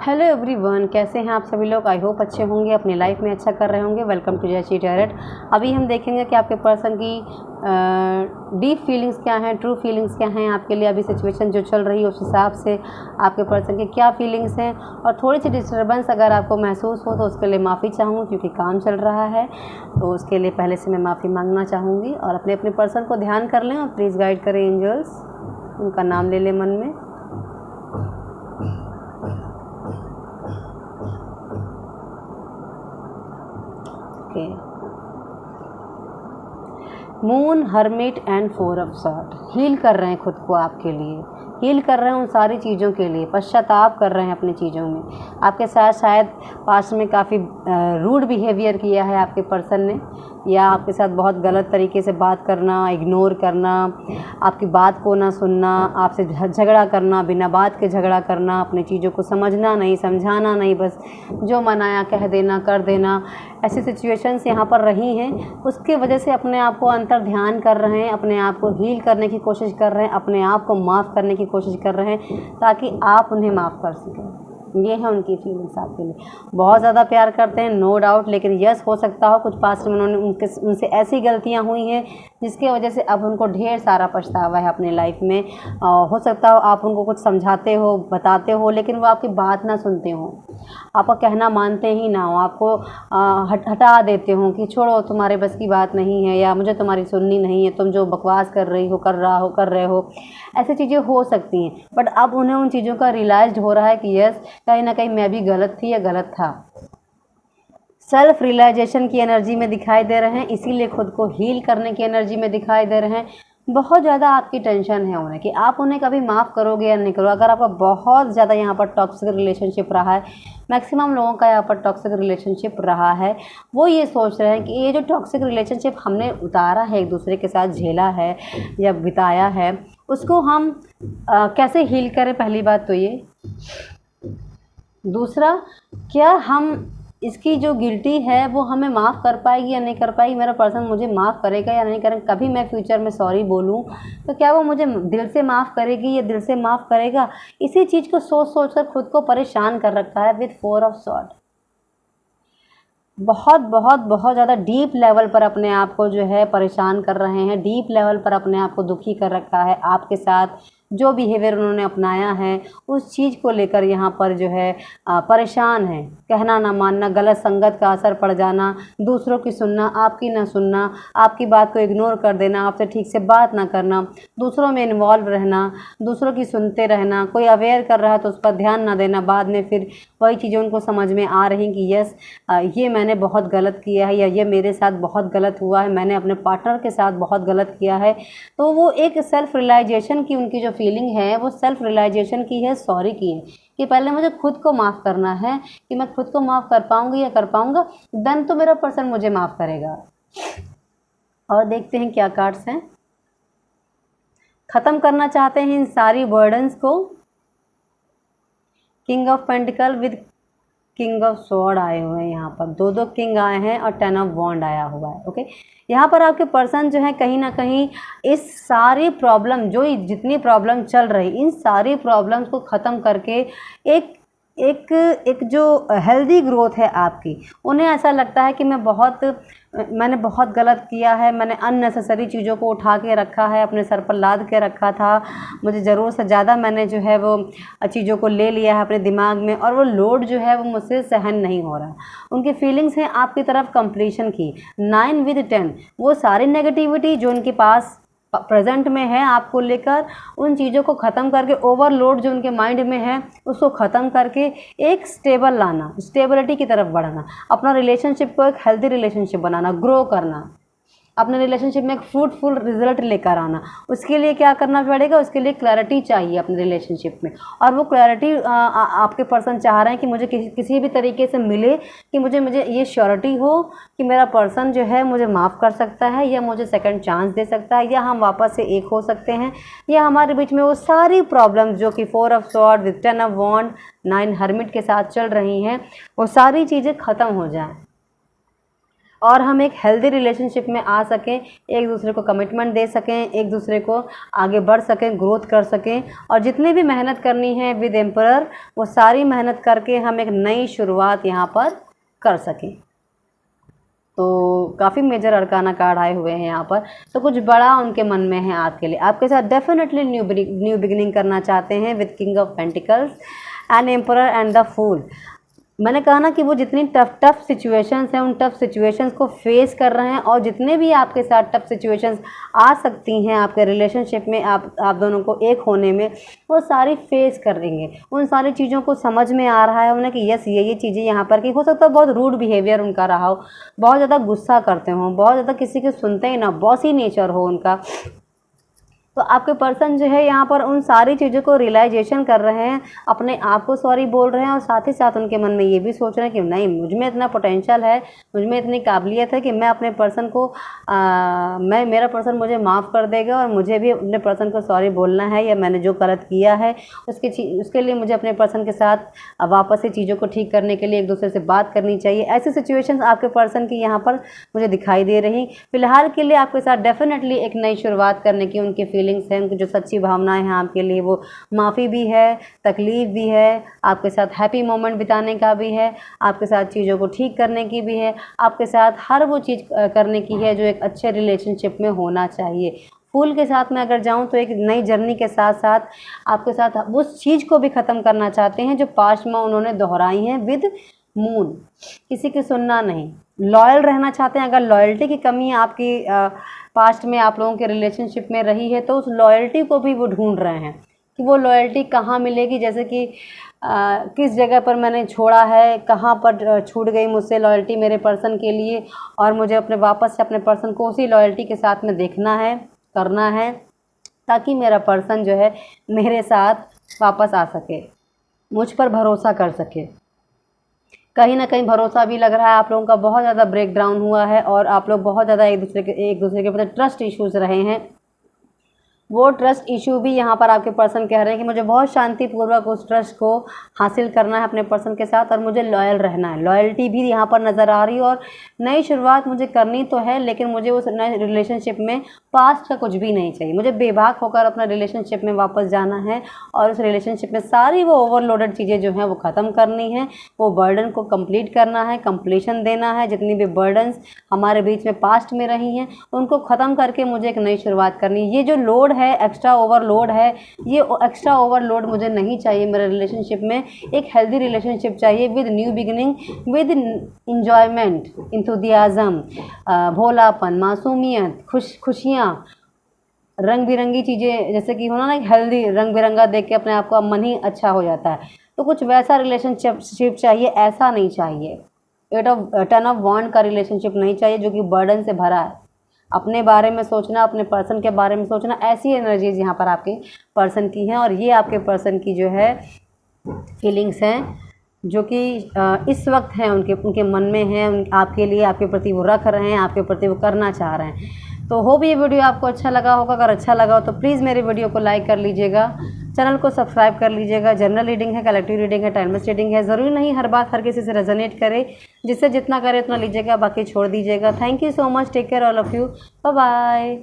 Hello everyone, कैसे हैं आप सभी लोग। आई होप अच्छे होंगे, अपनी लाइफ में अच्छा कर रहे होंगे। Welcome to Jayshree tarot. अभी हम देखेंगे कि आपके पर्सन की डीप फीलिंग्स क्या हैं, ट्रू फीलिंग्स क्या हैं आपके लिए। अभी सिचुएशन जो चल रही है उस हिसाब से आपके पर्सन की क्या फीलिंग्स हैं। और थोड़ी सी डिस्टर्बेंस अगर आपको महसूस हो तो उसके लिए माफ़ी चाहूँगी, क्योंकि काम चल रहा है तो उसके लिए पहले से मैं माफ़ी मांगना चाहूँगी। और अपने अपने पर्सन को ध्यान कर लें और प्लीज़ गाइड करें एंजल्स, उनका नाम ले लें मन में। Moon, hermit and 4 of sword heal कर रहे हैं खुद को आपके लिए, हील कर रहे हैं उन सारी चीज़ों के लिए, पश्चाताप कर रहे हैं अपनी चीज़ों में। आपके साथ शायद पास्ट में काफ़ी रूड बिहेवियर किया है आपके पर्सन ने, या आपके साथ बहुत गलत तरीके से बात करना, इग्नोर करना, आपकी बात को ना सुनना, आपसे झगड़ा करना, बिना बात के झगड़ा करना, अपनी चीज़ों को समझना नहीं, समझाना नहीं, बस जो मन आया कह देना, कर देना। ऐसी सिचुएशंस यहाँ पर रही हैं। उसकी वजह से अपने आप को अंतर ध्यान कर रहे हैं, अपने आप को हील करने की कोशिश कर रहे हैं, अपने आप को माफ़ करने की कोशिश कर रहे हैं ताकि आप उन्हें माफ़ कर सकें। ये है उनकी फीलिंग्स आपके लिए। बहुत ज़्यादा प्यार करते हैं, नो डाउट, लेकिन यस हो सकता हो कुछ पास्ट में उनसे ऐसी गलतियां हुई हैं जिसकी वजह से अब उनको ढेर सारा पछतावा है अपनी लाइफ में। हो सकता हो आप उनको कुछ समझाते हो, बताते हो, लेकिन वो आपकी बात ना सुनते हो, आपका कहना मानते ही ना हो, आपको हटा देते हो कि छोड़ो तुम्हारे बस की बात नहीं है, या मुझे तुम्हारी सुननी नहीं है, तुम जो बकवास कर रही हो, कर रहे हो। ऐसी चीज़ें हो सकती हैं, बट अब उन्हें उन चीज़ों का रियलाइज हो रहा है कि यस कहीं ना कहीं मैं भी गलत थी या गलत था। सेल्फ रियलाइजेशन की एनर्जी में दिखाई दे रहे हैं, इसीलिए खुद को हील करने की एनर्जी में दिखाई दे रहे हैं। बहुत ज़्यादा आपकी टेंशन है उन्हें कि आप उन्हें कभी माफ़ करोगे या नहीं करोगे। अगर आपका बहुत ज़्यादा यहाँ पर टॉक्सिक रिलेशनशिप रहा है, मैक्सिमम लोगों का यहाँ पर टॉक्सिक रिलेशनशिप रहा है, वो ये सोच रहे हैं कि ये जो टॉक्सिक रिलेशनशिप हमने उतारा है, एक दूसरे के साथ झेला है या बिताया है, उसको हम कैसे हील करें। पहली बात तो ये। दूसरा, क्या हम इसकी जो गिल्टी है वो हमें माफ़ कर पाएगी या नहीं कर पाएगी। मेरा पर्सन मुझे माफ़ करेगा या नहीं करेगा। कभी मैं फ्यूचर में सॉरी बोलूँ तो क्या वो मुझे दिल से माफ़ करेगी या दिल से माफ़ करेगा। इसी चीज़ को सोच सोच कर खुद को परेशान कर रखा है विद 4 ऑफ सॉर्ड। बहुत बहुत बहुत ज़्यादा डीप लेवल पर अपने आप को जो है परेशान कर रहे हैं, डीप लेवल पर अपने आप को दुखी कर रखा है। आपके साथ जो बिहेवियर उन्होंने अपनाया है उस चीज़ को लेकर यहाँ पर जो है परेशान है। कहना ना मानना, गलत संगत का असर पड़ जाना, दूसरों की सुनना, आपकी ना सुनना, आपकी बात को इग्नोर कर देना, आपसे ठीक से बात ना करना, दूसरों में इन्वॉल्व रहना, दूसरों की सुनते रहना, कोई अवेयर कर रहा है तो उस पर ध्यान ना देना, बाद में फिर वही चीज़ें उनको समझ में आ रही कि यस ये मैंने बहुत गलत किया है, या ये मेरे साथ बहुत गलत हुआ है, मैंने अपने पार्टनर के साथ बहुत गलत किया है। तो वो एक सेल्फ रियलाइजेशन की उनकी जो फीलिंग है वो सेल्फ रियलाइजेशन की है, सॉरी की है, कि पहले मुझे खुद को माफ़ करना है। कि मैं खुद को माफ़ कर पाऊंगी या कर पाऊंगा, देन तो मेरा पर्सन मुझे माफ़ करेगा। और देखते हैं क्या कार्ड्स हैं। ख़त्म करना चाहते हैं इन सारी बर्डन्स को। King of pentacle with king of sword आए हुए हैं। यहाँ पर दो किंग आए हैं और 10 ऑफ वॉन्ड आया हुआ है। ओके, यहाँ पर आपके पर्सन जो है कहीं ना कहीं इस सारी प्रॉब्लम, जो जितनी प्रॉब्लम चल रही, इन सारी प्रॉब्लम्स को ख़त्म करके एक एक एक जो हेल्दी ग्रोथ है आपकी, उन्हें ऐसा लगता है कि मैंने बहुत गलत किया है, मैंने अननेसेसरी चीज़ों को उठा के रखा है, अपने सर पर लाद के रखा था, मुझे ज़रूरत से ज़्यादा मैंने जो है वो चीज़ों को ले लिया है अपने दिमाग में, और वो लोड जो है वो मुझसे सहन नहीं हो रहा। उनकी फीलिंग्स हैं आपकी तरफ कंप्लीशन की। 9 विद 10, वो सारी नेगेटिविटी जो उनके पास प्रेजेंट में है आपको लेकर, उन चीज़ों को ख़त्म करके, ओवरलोड जो उनके माइंड में है उसको ख़त्म करके एक स्टेबल लाना, स्टेबिलिटी की तरफ बढ़ना, अपना रिलेशनशिप को एक हेल्दी रिलेशनशिप बनाना, ग्रो करना, अपने रिलेशनशिप में एक फ्रूटफुल रिजल्ट लेकर आना। उसके लिए क्या करना पड़ेगा, उसके लिए क्लैरिटी चाहिए अपने रिलेशनशिप में, और वो क्लैरिटी आपके पर्सन चाह रहे हैं कि मुझे किसी भी तरीके से मिले, कि मुझे ये श्योरिटी हो कि मेरा पर्सन जो है मुझे माफ़ कर सकता है, या मुझे सेकंड चांस दे सकता है, या हम वापस से एक हो सकते हैं, या हमारे बीच में वो सारी प्रॉब्लम जो कि 4 of sword with 10 of wand 9 hermit के साथ चल रही हैं, वो सारी चीज़ें ख़त्म हो जाएं। और हम एक हेल्दी रिलेशनशिप में आ सकें, एक दूसरे को कमिटमेंट दे सकें, एक दूसरे को आगे बढ़ सकें, ग्रोथ कर सकें। और जितनी भी मेहनत करनी है विद एम्परर, वो सारी मेहनत करके हम एक नई शुरुआत यहाँ पर कर सकें। तो काफ़ी मेजर अरकाना कार्ड आए हुए हैं यहाँ पर। तो कुछ बड़ा उनके मन में है आपके लिए, आपके साथ डेफिनेटली न्यू बिगिनिंग करना चाहते हैं with king of pentacles and emperor and the fool. मैंने कहा ना कि वो जितनी टफ सिचुएशंस हैं, उन टफ सिचुएशंस को फेस कर रहे हैं, और जितने भी आपके साथ टफ सिचुएशंस आ सकती हैं आपके रिलेशनशिप में, आप दोनों को एक होने में, वो सारी फेस कर देंगे। उन सारी चीज़ों को समझ में आ रहा है उन्हें कि यस ये चीज़ें यहाँ पर की हो सकता है बहुत रूड बिहेवियर उनका रहा हो, बहुत ज़्यादा गुस्सा करते हों, बहुत ज़्यादा किसी के सुनते ही ना, बॉसी नेचर हो उनका। तो आपके पर्सन जो है यहाँ पर उन सारी चीज़ों को रियलाइजेशन कर रहे हैं, अपने आप को सॉरी बोल रहे हैं, और साथ ही साथ उनके मन में ये भी सोच रहे हैं कि नहीं, मुझ में इतना पोटेंशियल है, मुझ में इतनी काबिलियत है कि मैं अपने पर्सन को मेरा पर्सन मुझे माफ़ कर देगा, और मुझे भी अपने पर्सन को सॉरी बोलना है, या मैंने जो गलत किया है उसके लिए मुझे अपने पर्सन के साथ वापस से चीज़ों को ठीक करने के लिए एक दूसरे से बात करनी चाहिए। ऐसी सिचुएशंस आपके पर्सन की यहाँ पर मुझे दिखाई दे रही। फिलहाल के लिए आपके साथ डेफिनेटली एक नई शुरुआत करने की उनकी फीलिंग्स हैं, उनकी जो सच्ची भावनाएं हैं आपके लिए, वो माफ़ी भी है, तकलीफ़ भी है, आपके साथ हैप्पी मोमेंट बिताने का भी है, आपके साथ चीज़ों को ठीक करने की भी है, आपके साथ हर वो चीज़ करने की है जो एक अच्छे रिलेशनशिप में होना चाहिए। फूल के साथ मैं अगर जाऊं तो एक नई जर्नी के साथ साथ आपके साथ उस चीज़ को भी ख़त्म करना चाहते हैं जो पास्ट में उन्होंने दोहराई हैं विद मून। किसी की सुनना नहीं, लॉयल रहना चाहते हैं। अगर लॉयल्टी की कमी आपकी पास्ट में आप लोगों के रिलेशनशिप में रही है, तो उस लॉयल्टी को भी वो ढूंढ रहे हैं कि वो लॉयल्टी कहाँ मिलेगी। जैसे कि किस जगह पर मैंने छोड़ा है, कहाँ पर छूट गई मुझसे लॉयल्टी मेरे पर्सन के लिए, और मुझे अपने वापस से अपने पर्सन को उसी लॉयल्टी के साथ में देखना है, करना है, ताकि मेरा पर्सन जो है मेरे साथ वापस आ सके, मुझ पर भरोसा कर सके। कहीं ना कहीं भरोसा भी लग रहा है आप लोगों का बहुत ज़्यादा ब्रेक डाउन हुआ है, और आप लोग बहुत ज़्यादा एक दूसरे के प्रति ट्रस्ट इश्यूज रहे हैं। वो ट्रस्ट इशू भी यहाँ पर आपके पर्सन कह रहे हैं कि मुझे बहुत शांतिपूर्वक उस ट्रस्ट को हासिल करना है अपने पर्सन के साथ, और मुझे लॉयल रहना है। लॉयल्टी भी यहाँ पर नज़र आ रही है, और नई शुरुआत मुझे करनी तो है, लेकिन मुझे उस नए रिलेशनशिप में पास्ट का कुछ भी नहीं चाहिए। मुझे बेबाक होकर अपना रिलेशनशिप में वापस जाना है, और उस रिलेशनशिप में सारी वो ओवरलोडेड चीज़ें जो हैं वो ख़त्म करनी है, वो बर्डन को कंप्लीट करना है, कंप्लीशन देना है। जितनी भी बर्डन्स हमारे बीच में पास्ट में रही हैं उनको ख़त्म करके मुझे एक नई शुरुआत करनी है। ये जो लोड है, एक्स्ट्रा ओवरलोड है, ये एक्स्ट्रा ओवरलोड मुझे नहीं चाहिए मेरे रिलेशनशिप में। एक हेल्दी रिलेशनशिप चाहिए with new beginning, with enjoyment, enthusiasm, भोलापन, मासूमियत, खुशियाँ, रंग बिरंगी चीज़ें, जैसे कि होना ना हेल्दी, रंग बिरंगा देख के अपने आप का मन ही अच्छा हो जाता है। तो कुछ वैसा रिलेशनशिप चाहिए, ऐसा नहीं चाहिए। 10 ऑफ वॉन्ड का रिलेशनशिप नहीं चाहिए जो कि बर्डन से भरा है। अपने बारे में सोचना, अपने पर्सन के बारे में सोचना, ऐसी एनर्जीज यहाँ पर आपके पर्सन की हैं, और ये आपके पर्सन की जो है फीलिंग्स हैं जो कि इस वक्त हैं उनके मन में हैं, आपके लिए, आपके प्रति वो रख रहे हैं, आपके प्रति वो करना चाह रहे हैं। तो होप ये वीडियो आपको अच्छा लगा होगा। अगर अच्छा लगा हो तो प्लीज़ मेरे वीडियो को लाइक कर लीजिएगा, चैनल को सब्सक्राइब कर लीजिएगा। जनरल रीडिंग है, कलेक्टिव रीडिंग है, टाइमलेस रीडिंग है। ज़रूरी नहीं हर बात हर किसी से रेजोनेट करे, जिससे जितना करे उतना लीजिएगा, बाकी छोड़ दीजिएगा। Thank you so much, take care all of you, bye bye.